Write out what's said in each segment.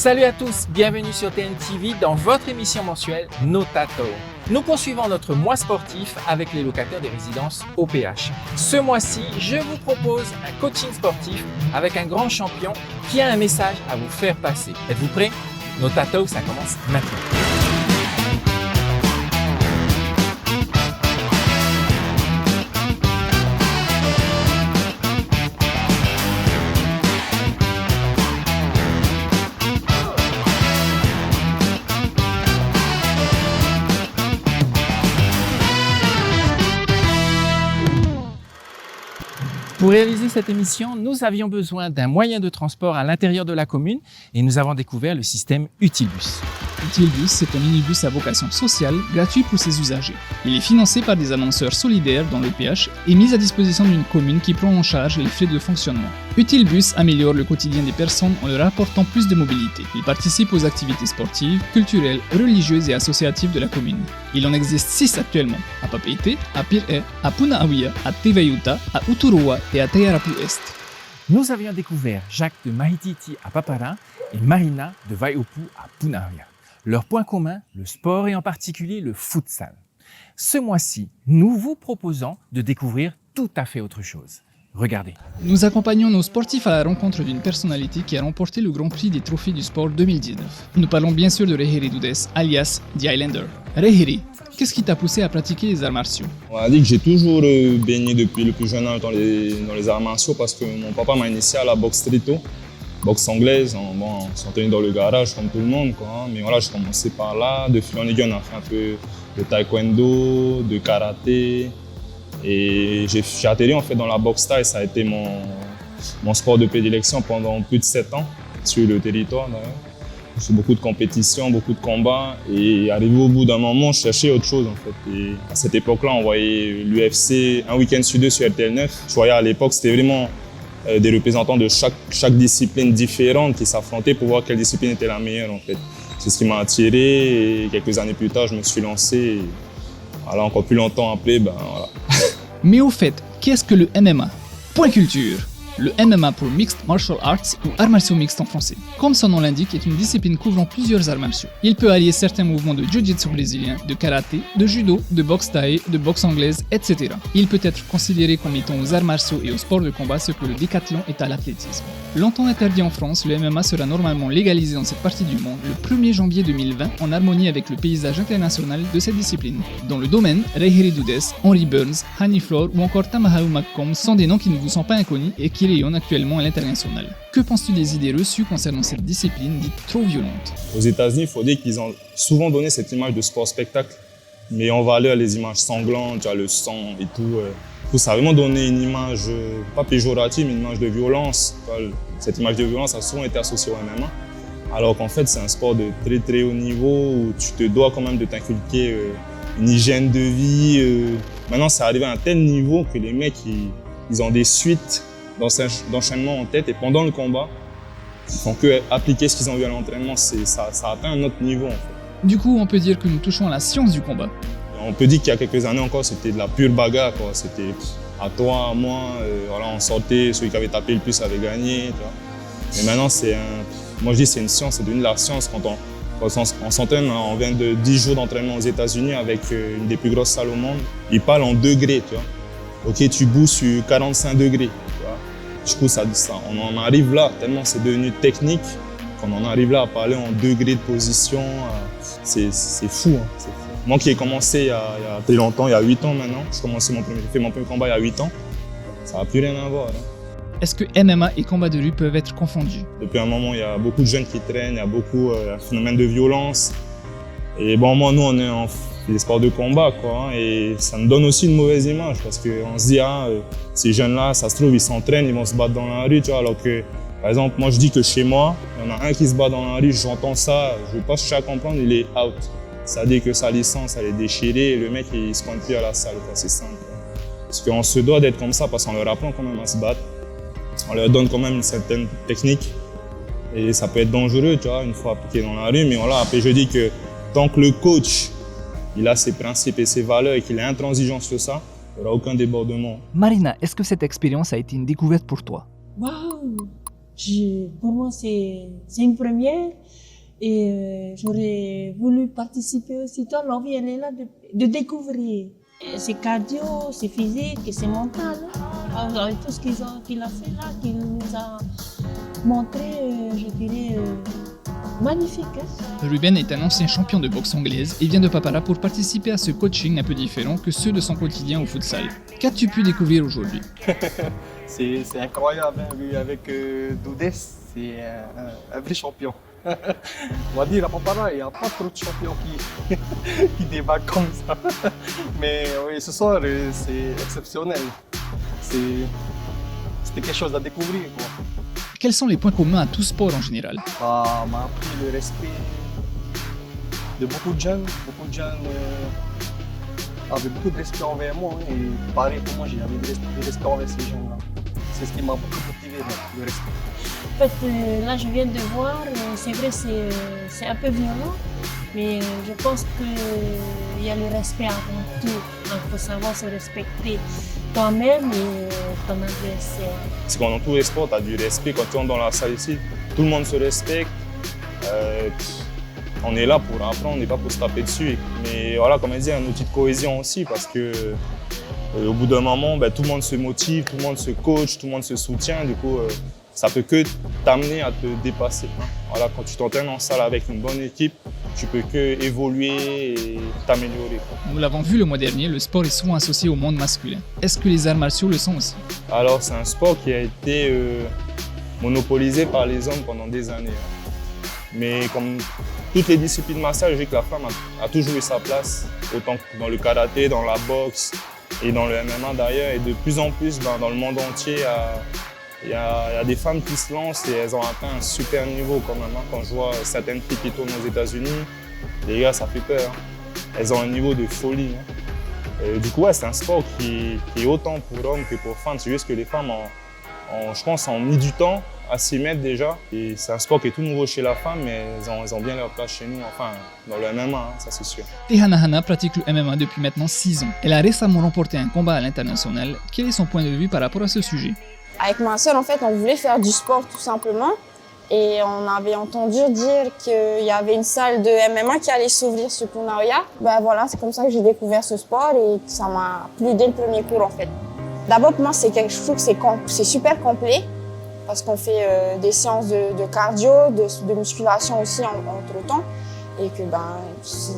Salut à tous, bienvenue sur TNTV dans votre émission mensuelle Notato. Nous poursuivons notre mois sportif avec les locataires des résidences OPH. Ce mois-ci, je vous propose un coaching sportif avec un grand champion qui a un message à vous faire passer. Êtes-vous prêts? Notato, ça commence maintenant. Pour réaliser cette émission, nous avions besoin d'un moyen de transport à l'intérieur de la commune et nous avons découvert le système Utilbus. Utilbus, c'est un minibus à vocation sociale, gratuit pour ses usagers. Il est financé par des annonceurs solidaires dans l'EPH et mis à disposition d'une commune qui prend en charge les frais de fonctionnement. Utilbus améliore le quotidien des personnes en leur apportant plus de mobilité. Il participe aux activités sportives, culturelles, religieuses et associatives de la commune. Il en existe 6 actuellement, à Papeete, à Pir'e, à Punaawia, à Tevayuta, à Uturoa et à Tayarapu Est. Nous avions découvert Jacques de Mahititi à Papara et Marina de Vaiupu à Punaawia. Leur point commun, le sport et en particulier le futsal. Ce mois-ci, nous vous proposons de découvrir tout à fait autre chose. Regardez. Nous accompagnons nos sportifs à la rencontre d'une personnalité qui a remporté le Grand Prix des Trophées du Sport 2019. Nous parlons bien sûr de Reheri Dudes, alias The Islander. Reheri, qu'est-ce qui t'a poussé à pratiquer les arts martiaux? On a dit que j'ai toujours baigné depuis le plus jeune âge dans les arts martiaux parce que mon papa m'a initié à la boxe strito, boxe anglaise. On s'entraînait dans le garage comme tout le monde, quoi. Mais voilà, j'ai commencé par là. De fil en aiguille, on a fait un peu de taekwondo, de karaté. Et j'ai atterri en fait dans la boxe thaï. Ça a été mon sport de prédilection pendant plus de 7 ans sur le territoire d'ailleurs. J'ai fait beaucoup de compétitions, beaucoup de combats et arrivé au bout d'un moment, je cherchais autre chose en fait. Et à cette époque-là, on voyait l'UFC un week-end sur deux sur RTL9. Je voyais à l'époque, c'était vraiment des représentants de chaque discipline différente qui s'affrontaient pour voir quelle discipline était la meilleure en fait. C'est ce qui m'a attiré et quelques années plus tard, je me suis lancé. Et voilà, encore plus longtemps après, voilà. Mais au fait, qu'est-ce que le MMA? Point culture. Le MMA pour Mixed Martial Arts ou arts martiaux mixtes en français. Comme son nom l'indique, est une discipline couvrant plusieurs arts martiaux. Il peut allier certains mouvements de jiu-jitsu brésilien, de karaté, de judo, de boxe thaï, de boxe anglaise, etc. Il peut être considéré comme étant aux arts martiaux et aux sports de combat ce que le décathlon est à l'athlétisme. Longtemps interdit en France, le MMA sera normalement légalisé dans cette partie du monde le 1er janvier 2020 en harmonie avec le paysage international de cette discipline. Dans le domaine, Reheri Dudes, Henry Burns, Hani Floor ou encore Tamahau Makkom sont des noms qui ne vous sont pas inconnus et qui rayonnent actuellement à l'international. Que penses-tu des idées reçues concernant cette discipline dite trop violente? Aux États-Unis, il faut dire qu'ils ont souvent donné cette image de sport-spectacle, mais en valeur les images sanglantes, le sang et tout. Ça a vraiment donné une image, pas péjorative, mais une image de violence. Cette image de violence a souvent été associée au MMA, alors qu'en fait, c'est un sport de très très haut niveau où tu te dois quand même de t'inculquer une hygiène de vie. Maintenant, c'est arrivé à un tel niveau que les mecs, ils ont des suites d'enchaînement en tête et pendant le combat, ils font que appliquer ce qu'ils ont vu à l'entraînement. Ça atteint un autre niveau en fait. Du coup, on peut dire que nous touchons à la science du combat. On peut dire qu'il y a quelques années encore, c'était de la pure bagarre, quoi. C'était à toi, à moi, voilà, on sortait, celui qui avait tapé le plus avait gagné. Tu vois. Mais maintenant, moi je dis c'est une science, c'est devenu la science. Quand on s'entraîne, on vient de 10 jours d'entraînement aux États-Unis avec une des plus grosses salles au monde. Ils parlent en degrés, tu vois. Ok, tu bouges sur 45 degrés. Du coup, on en arrive là, tellement c'est devenu technique, qu'on en arrive là à parler en degrés de position. C'est fou, hein, c'est fou. Moi qui ai commencé il y a très longtemps, il y a 8 ans maintenant, j'ai fait mon premier combat il y a 8 ans, ça n'a plus rien à voir. Hein. Est-ce que MMA et combat de rue peuvent être confondus? Depuis un moment, il y a beaucoup de jeunes qui traînent, il y a beaucoup un phénomène de violence. Et bon, moi, nous, on est en des sports de combat, quoi, hein, et ça me donne aussi une mauvaise image parce qu'on se dit, ces jeunes-là, ça se trouve, ils s'entraînent, ils vont se battre dans la rue, tu vois, alors que, par exemple, moi, je dis que chez moi, il y en a un qui se bat dans la rue, j'entends ça, je ne veux pas chercher à comprendre, il est out. C'est-à-dire que sa licence, elle est déchirée et le mec, il se pointe plus à la salle, quoi, c'est simple. Quoi. Parce qu'on se doit d'être comme ça parce qu'on leur apprend quand même à se battre, on leur donne quand même une certaine technique et ça peut être dangereux, tu vois, une fois appliqué dans la rue, mais voilà, après, je dis que tant que le coach, il a ses principes et ses valeurs et qu'il est intransigeant sur ça, il n'y aura aucun débordement. Marina, est-ce que cette expérience a été une découverte pour toi? Waouh! Pour moi, c'est une première. Et j'aurais voulu participer aussi. Toi, l'envie, elle est là de découvrir. Et c'est cardio, c'est physique et c'est mental. Avec tout ce qu'il a fait là, qu'il nous a montré, je dirais, magnifique. Ruben est un ancien champion de boxe anglaise et vient de Papara pour participer à ce coaching un peu différent que ceux de son quotidien au futsal. Qu'as-tu pu découvrir aujourd'hui? C'est incroyable, hein, lui, avec Doudès, c'est un vrai champion. On va dire à Papara, il n'y a pas trop de champions qui débarquent comme ça. Mais oui, ce soir, c'est exceptionnel. C'était quelque chose à découvrir, quoi. Quels sont les points communs à tout sport en général? Ça m'a appris le respect de beaucoup de jeunes. Avaient beaucoup de respect envers moi. Hein, et pareil pour moi, j'avais du respect envers ces gens-là. C'est ce qui m'a beaucoup motivé, le respect. En fait, là, je viens de voir, c'est vrai, c'est un peu violent, mais je pense qu'il y a le respect avant tout. Il faut savoir se respecter toi-même et ton adversaire. C'est quand dans tous les sports, tu as du respect. Quand tu entres dans la salle ici, tout le monde se respecte. On est là pour apprendre, on n'est pas pour se taper dessus. Mais voilà, comme elle dit, un outil de cohésion aussi, parce que au bout d'un moment, tout le monde se motive, tout le monde se coach, tout le monde se soutient. Du coup, ça peut que t'amener à te dépasser. Voilà, quand tu t'entraînes en salle avec une bonne équipe, tu peux que évoluer et t'améliorer. Nous l'avons vu le mois dernier, le sport est souvent associé au monde masculin. Est-ce que les arts martiaux le sont aussi? Alors, c'est un sport qui a été monopolisé par les hommes pendant des années. Mais comme toutes les disciplines martiales, je dis que la femme a toujours eu sa place, autant que dans le karaté, dans la boxe et dans le MMA d'ailleurs. Et de plus en plus, dans le monde entier, il y a des femmes qui se lancent et elles ont atteint un super niveau quand même. Quand je vois certaines filles qui tournent aux États-Unis, les gars, ça fait peur. Elles ont un niveau de folie. Du coup, ouais, c'est un sport qui est autant pour hommes que pour femmes. C'est juste que les femmes, je pense, ont mis du temps à s'y mettre déjà. Et c'est un sport qui est tout nouveau chez la femme, mais elles ont bien leur place chez nous, enfin, dans le MMA, ça c'est sûr. Tehana Hana pratique le MMA depuis maintenant 6 ans. Elle a récemment remporté un combat à l'international. Quel est son point de vue par rapport à ce sujet? Avec ma sœur, en fait, on voulait faire du sport tout simplement. Et on avait entendu dire qu'il y avait une salle de MMA qui allait s'ouvrir sur Punaoya. Voilà, c'est comme ça que j'ai découvert ce sport et ça m'a plu dès le premier cours en fait. D'abord, pour moi, je trouve que c'est super complet parce qu'on fait des séances de cardio, de musculation aussi entre temps. Et que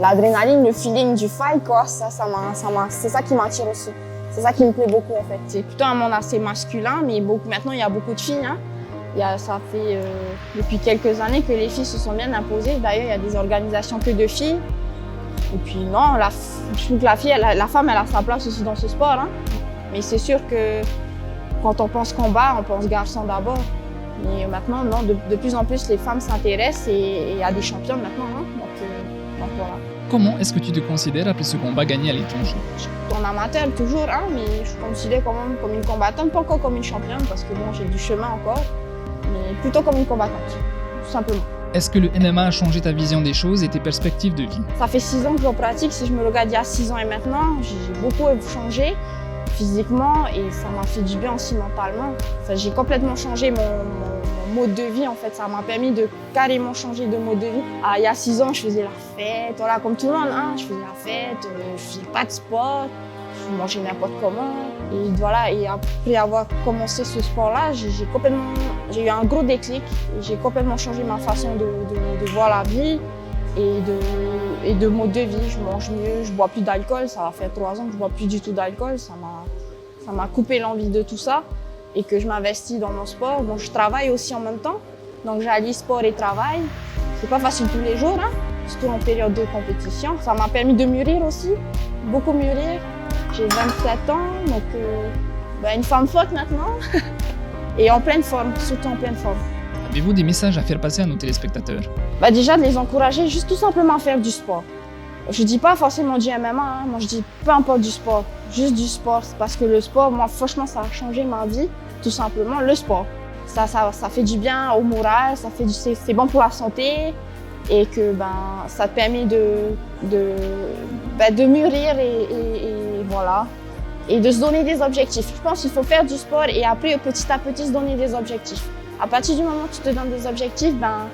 l'adrénaline, le feeling du fight, quoi, c'est ça qui m'attire aussi. C'est ça qui me plaît beaucoup en fait. C'est plutôt un monde assez masculin, mais maintenant il y a beaucoup de filles. Hein. Ça fait depuis quelques années que les filles se sont bien imposées. D'ailleurs, il y a des organisations que de filles. Et puis non, je trouve que la femme, elle a sa place aussi dans ce sport. Hein. Mais c'est sûr que quand on pense combat, on pense garçon d'abord. Mais maintenant, non, de plus en plus, les femmes s'intéressent et il y a des championnes maintenant. Hein. Donc voilà. Comment est-ce que tu te considères après ce combat gagné à l'étranger? En amateur toujours, hein, mais je me considère quand même comme une combattante, pas encore comme une championne parce que bon, j'ai du chemin encore, mais plutôt comme une combattante, tout simplement. Est-ce que le MMA a changé ta vision des choses et tes perspectives de vie? Ça fait 6 ans que j'en pratique, si je me regarde il y a 6 ans et maintenant, j'ai beaucoup changé physiquement et ça m'a fait du bien aussi mentalement. Enfin, j'ai complètement changé mon mode de vie en fait, ça m'a permis de carrément changer de mode de vie. Il y a 6 ans, je faisais la fête, voilà, comme tout le monde, hein, je faisais la fête, je faisais pas de sport, je mangeais n'importe comment. Et voilà, et après avoir commencé ce sport-là, j'ai eu un gros déclic, j'ai complètement changé ma façon de voir la vie et de mode de vie. Je mange mieux, je bois plus d'alcool, ça va faire 3 ans que je bois plus du tout d'alcool, ça m'a coupé l'envie de tout ça. Et que je m'investis dans mon sport. Bon, je travaille aussi en même temps, donc j'allie sport et travail. C'est pas facile tous les jours, hein, surtout en période de compétition. Ça m'a permis de mûrir aussi, beaucoup mûrir. J'ai 27 ans, donc une femme forte maintenant et en pleine forme, surtout en pleine forme. Avez-vous des messages à faire passer à nos téléspectateurs? Déjà de les encourager, juste tout simplement à faire du sport. Je dis pas forcément du MMA, hein. Moi je dis peu importe du sport, juste du sport. Parce que le sport, moi franchement ça a changé ma vie, tout simplement, le sport. Ça fait du bien au moral, c'est bon pour la santé et que ça te permet de mûrir et voilà. Et de se donner des objectifs. Je pense qu'il faut faire du sport et après petit à petit se donner des objectifs. À partir du moment où tu te donnes des objectifs, ben,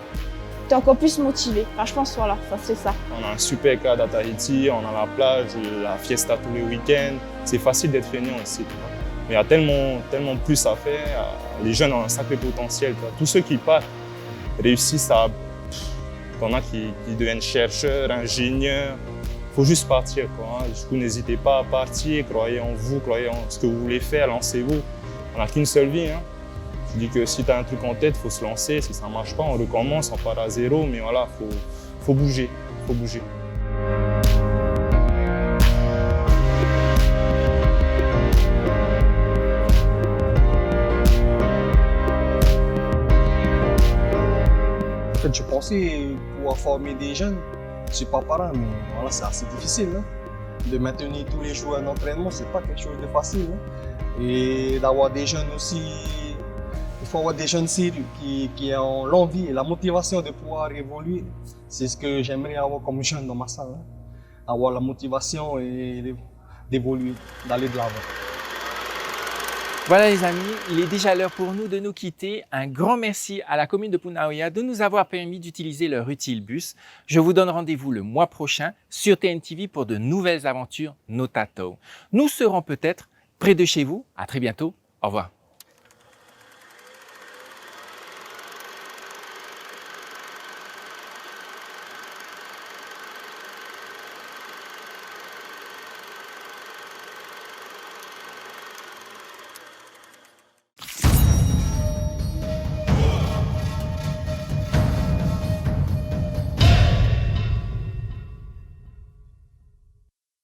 tu es encore plus motivé. Enfin, je pense, voilà, ça c'est ça. On a un super cadre à Tahiti, on a la plage, la fiesta tous les week-ends. C'est facile d'être feignant ici, tu vois. Mais il y a tellement plus à faire. Les jeunes ont un sacré potentiel, tu vois. Tous ceux qui partent réussissent à... Il y en a qui deviennent chercheurs, ingénieurs. Il faut juste partir, quoi, hein. Du coup, n'hésitez pas à partir, croyez en vous, croyez en ce que vous voulez faire, lancez-vous. On n'a qu'une seule vie, hein. Je dis que si tu as un truc en tête, il faut se lancer. Si ça ne marche pas, on recommence, on part à zéro. Mais voilà, faut bouger, faut bouger. En fait, je pensais pouvoir former des jeunes. Je ne suis pas parent, mais voilà, c'est assez difficile. Hein. De maintenir tous les jours un entraînement, c'est pas quelque chose de facile. Hein. Et d'avoir des jeunes aussi, il faut avoir des jeunes sérieux qui ont l'envie et la motivation de pouvoir évoluer. C'est ce que j'aimerais avoir comme jeune dans ma salle. Hein. Avoir la motivation et d'évoluer, d'aller de l'avant. Voilà les amis, il est déjà l'heure pour nous de nous quitter. Un grand merci à la commune de Punaoya de nous avoir permis d'utiliser leur utile bus. Je vous donne rendez-vous le mois prochain sur TNTV pour de nouvelles aventures Notato. Nous serons peut-être près de chez vous. À très bientôt. Au revoir.